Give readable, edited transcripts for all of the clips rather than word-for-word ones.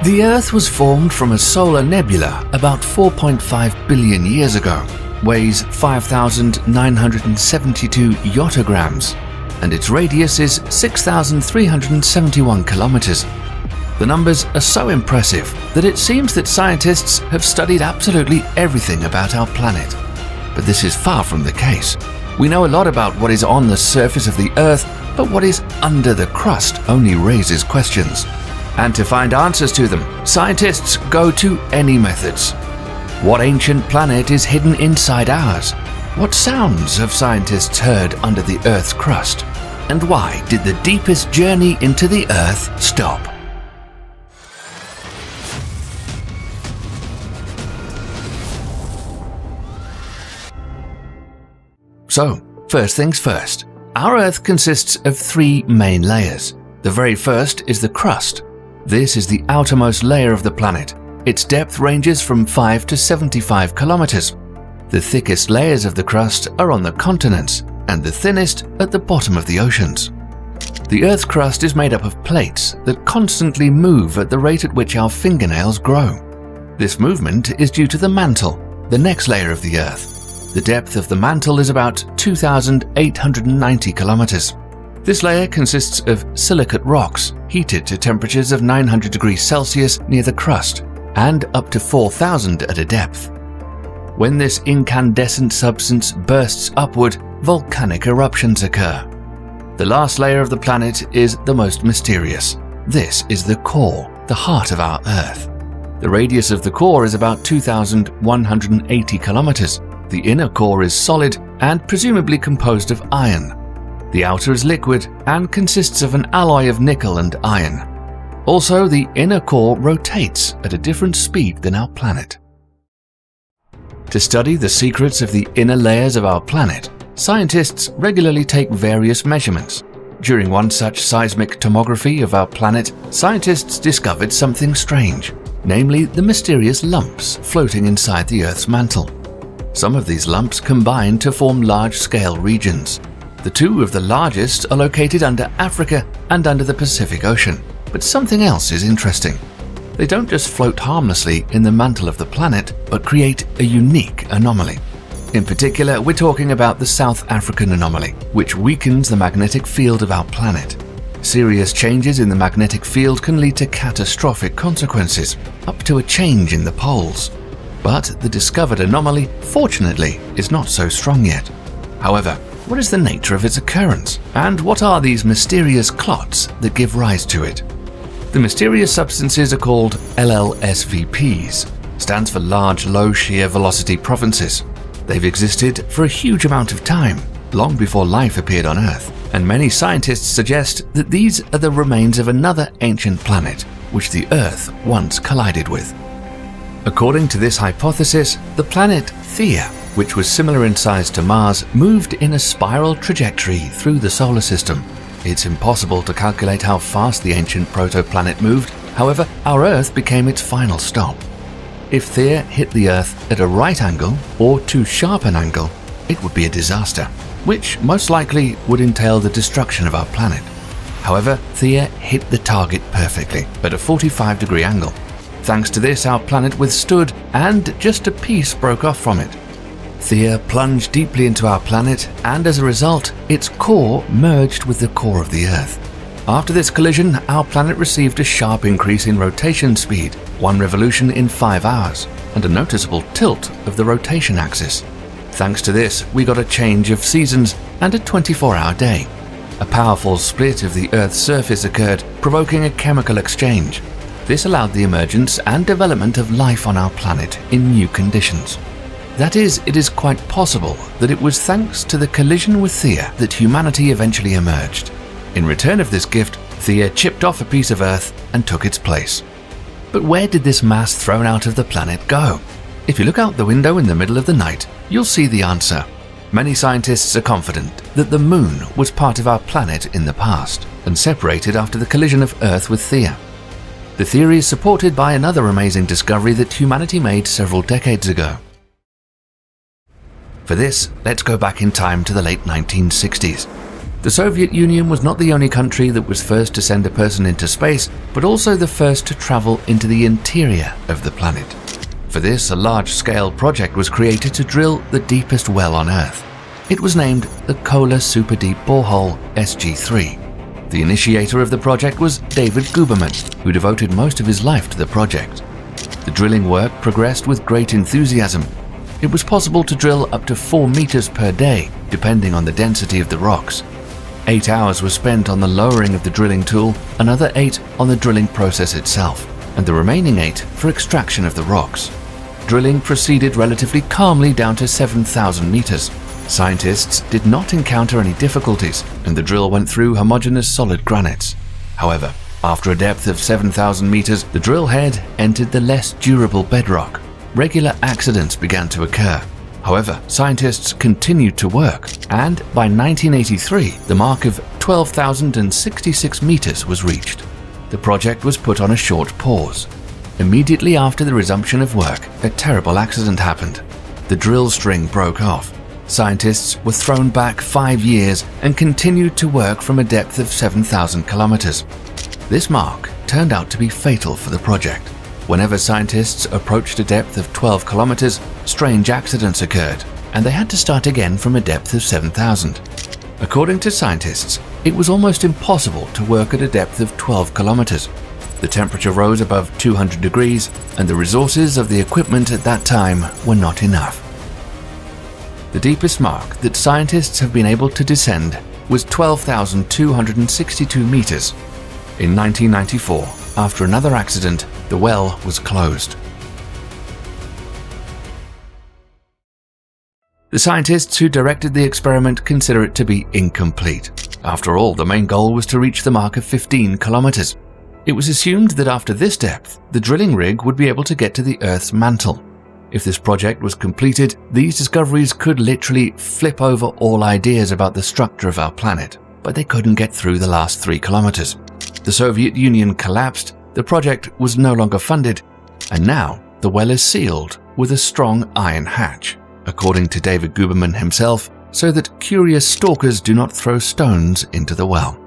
The Earth was formed from a solar nebula about 4.5 billion years ago, weighs 5,972 yottograms, and its radius is 6,371 kilometers. The numbers are so impressive that it seems that scientists have studied absolutely everything about our planet. But this is far from the case. We know a lot about what is on the surface of the Earth, but what is under the crust only raises questions. And to find answers to them, scientists go to any methods. What ancient planet is hidden inside ours? What sounds have scientists heard under the Earth's crust? And why did the deepest journey into the Earth stop? So, first things first. Our Earth consists of three main layers. The very first is the crust. This is the outermost layer of the planet. Its depth ranges from 5 to 75 kilometers. The thickest layers of the crust are on the continents, and the thinnest at the bottom of the oceans. The Earth's crust is made up of plates that constantly move at the rate at which our fingernails grow. This movement is due to the mantle, the next layer of the Earth. The depth of the mantle is about 2,890 kilometers. This layer consists of silicate rocks, heated to temperatures of 900 degrees Celsius near the crust, and up to 4,000 at a depth. When this incandescent substance bursts upward, volcanic eruptions occur. The last layer of the planet is the most mysterious. This is the core, the heart of our Earth. The radius of the core is about 2,180 kilometers. The inner core is solid and presumably composed of iron. The outer is liquid and consists of an alloy of nickel and iron. Also, the inner core rotates at a different speed than our planet. To study the secrets of the inner layers of our planet, scientists regularly take various measurements. During one such seismic tomography of our planet, scientists discovered something strange, namely the mysterious lumps floating inside the Earth's mantle. Some of these lumps combine to form large-scale regions. The two of the largest are located under Africa and under the Pacific Ocean. But something else is interesting. They don't just float harmlessly in the mantle of the planet, but create a unique anomaly. In particular, we're talking about the South African anomaly, which weakens the magnetic field of our planet. Serious changes in the magnetic field can lead to catastrophic consequences, up to a change in the poles. But the discovered anomaly, fortunately, is not so strong yet. However, what is the nature of its occurrence? And what are these mysterious clots that give rise to it? The mysterious substances are called LLSVPs, stands for Large Low Shear Velocity Provinces. They've existed for a huge amount of time, long before life appeared on Earth, and many scientists suggest that these are the remains of another ancient planet, which the Earth once collided with. According to this hypothesis, the planet Theia, which was similar in size to Mars, moved in a spiral trajectory through the solar system. It's impossible to calculate how fast the ancient protoplanet moved, however, our Earth became its final stop. If Theia hit the Earth at a right angle or too sharp an angle, it would be a disaster, which most likely would entail the destruction of our planet. However, Theia hit the target perfectly at a 45-degree angle. Thanks to this, our planet withstood, and just a piece broke off from it. Theia plunged deeply into our planet, and as a result, its core merged with the core of the Earth. After this collision, our planet received a sharp increase in rotation speed, 1 revolution in 5 hours, and a noticeable tilt of the rotation axis. Thanks to this, we got a change of seasons and a 24-hour day. A powerful split of the Earth's surface occurred, provoking a chemical exchange. This allowed the emergence and development of life on our planet in new conditions. That is, it is quite possible that it was thanks to the collision with Theia that humanity eventually emerged. In return of this gift, Theia chipped off a piece of Earth and took its place. But where did this mass thrown out of the planet go? If you look out the window in the middle of the night, you'll see the answer. Many scientists are confident that the Moon was part of our planet in the past and separated after the collision of Earth with Theia. The theory is supported by another amazing discovery that humanity made several decades ago. For this, let's go back in time to the late 1960s. The Soviet Union was not the only country that was first to send a person into space, but also the first to travel into the interior of the planet. For this, a large-scale project was created to drill the deepest well on Earth. It was named the Kola Superdeep Borehole SG-3. The initiator of the project was David Guberman, who devoted most of his life to the project. The drilling work progressed with great enthusiasm. It was possible to drill up to 4 meters per day, depending on the density of the rocks. 8 hours were spent on the lowering of the drilling tool, another 8 on the drilling process itself, and the remaining 8 for extraction of the rocks. Drilling proceeded relatively calmly down to 7,000 meters. Scientists did not encounter any difficulties, and the drill went through homogeneous solid granites. However, after a depth of 7,000 meters, the drill head entered the less durable bedrock. Regular accidents began to occur. However, scientists continued to work, and by 1983, the mark of 12,066 meters was reached. The project was put on a short pause. Immediately after the resumption of work, a terrible accident happened. The drill string broke off. Scientists were thrown back 5 years and continued to work from a depth of 7,000 kilometers. This mark turned out to be fatal for the project. Whenever scientists approached a depth of 12 kilometers, strange accidents occurred, and they had to start again from a depth of 7,000. According to scientists, it was almost impossible to work at a depth of 12 kilometers. The temperature rose above 200 degrees, and the resources of the equipment at that time were not enough. The deepest mark that scientists have been able to descend was 12,262 meters. In 1994, after another accident, the well was closed. The scientists who directed the experiment consider it to be incomplete. After all, the main goal was to reach the mark of 15 kilometers. It was assumed that after this depth, the drilling rig would be able to get to the Earth's mantle. If this project was completed, these discoveries could literally flip over all ideas about the structure of our planet, but they couldn't get through the last 3 kilometers. The Soviet Union collapsed, the project was no longer funded, and now the well is sealed with a strong iron hatch, according to David Guberman himself, so that curious stalkers do not throw stones into the well.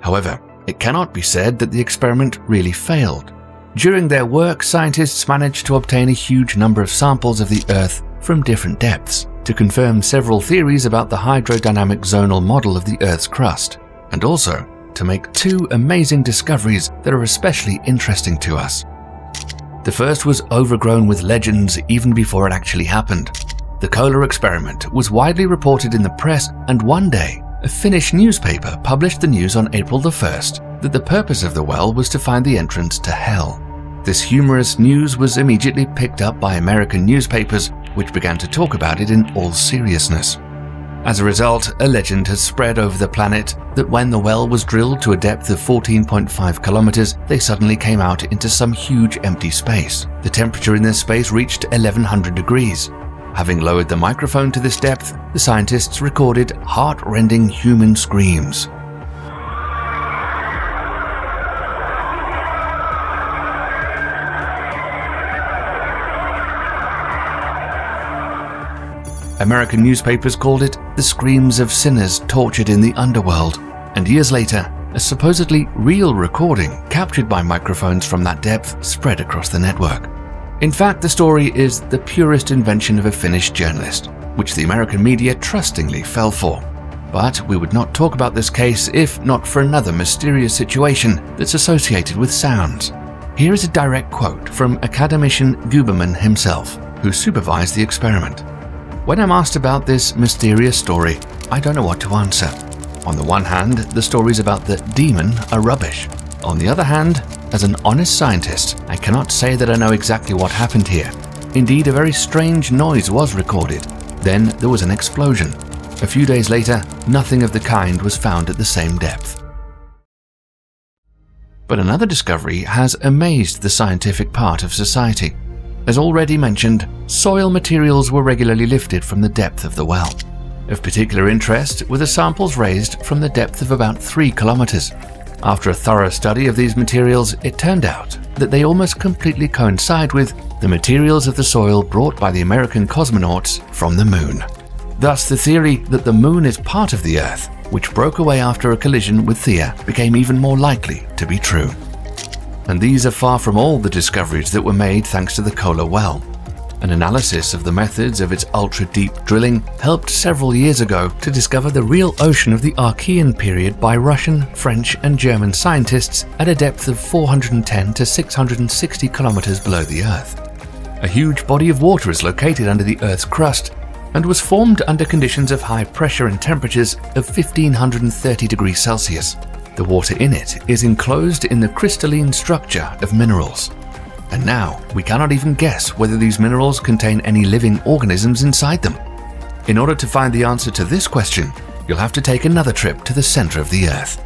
However, it cannot be said that the experiment really failed. During their work, scientists managed to obtain a huge number of samples of the Earth from different depths to confirm several theories about the hydrodynamic zonal model of the Earth's crust, and also to make 2 amazing discoveries that are especially interesting to us. The first was overgrown with legends even before it actually happened. The Kola experiment was widely reported in the press, and one day, a Finnish newspaper published the news on April the 1st that the purpose of the well was to find the entrance to hell. This humorous news was immediately picked up by American newspapers, which began to talk about it in all seriousness. As a result, a legend has spread over the planet that when the well was drilled to a depth of 14.5 kilometers, they suddenly came out into some huge empty space. The temperature in this space reached 1100 degrees. Having lowered the microphone to this depth, the scientists recorded heart-rending human screams. American newspapers called it the screams of sinners tortured in the underworld, and years later, a supposedly real recording captured by microphones from that depth spread across the network. In fact, the story is the purest invention of a Finnish journalist, which the American media trustingly fell for. But we would not talk about this case if not for another mysterious situation that's associated with sounds. Here is a direct quote from academician Guberman himself, who supervised the experiment. When I'm asked about this mysterious story, I don't know what to answer. On the one hand, the stories about the demon are rubbish. On the other hand, as an honest scientist, I cannot say that I know exactly what happened here. Indeed, a very strange noise was recorded. Then there was an explosion. A few days later, nothing of the kind was found at the same depth. But another discovery has amazed the scientific part of society. As already mentioned, soil materials were regularly lifted from the depth of the well. Of particular interest were the samples raised from the depth of about 3 kilometers. After a thorough study of these materials, it turned out that they almost completely coincide with the materials of the soil brought by the American cosmonauts from the moon. Thus, the theory that the moon is part of the Earth which broke away after a collision with Theia, became even more likely to be true. And these are far from all the discoveries that were made thanks to the Kola well. An analysis of the methods of its ultra-deep drilling helped several years ago to discover the real ocean of the Archean period by Russian, French and German scientists at a depth of 410 to 660 kilometers below the Earth. A huge body of water is located under the Earth's crust and was formed under conditions of high pressure and temperatures of 1530 degrees Celsius. The water in it is enclosed in the crystalline structure of minerals. And now, we cannot even guess whether these minerals contain any living organisms inside them. In order to find the answer to this question, you'll have to take another trip to the center of the Earth.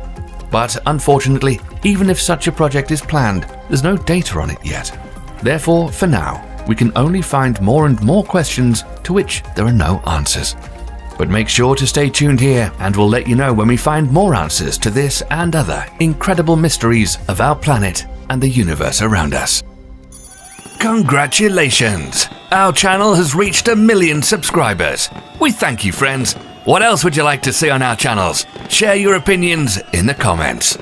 But unfortunately, even if such a project is planned, there's no data on it yet. Therefore, for now, we can only find more and more questions to which there are no answers. But make sure to stay tuned here, and we'll let you know when we find more answers to this and other incredible mysteries of our planet and the universe around us. Congratulations! Our channel has reached 1 million subscribers. We thank you, friends. What else would you like to see on our channels? Share your opinions in the comments.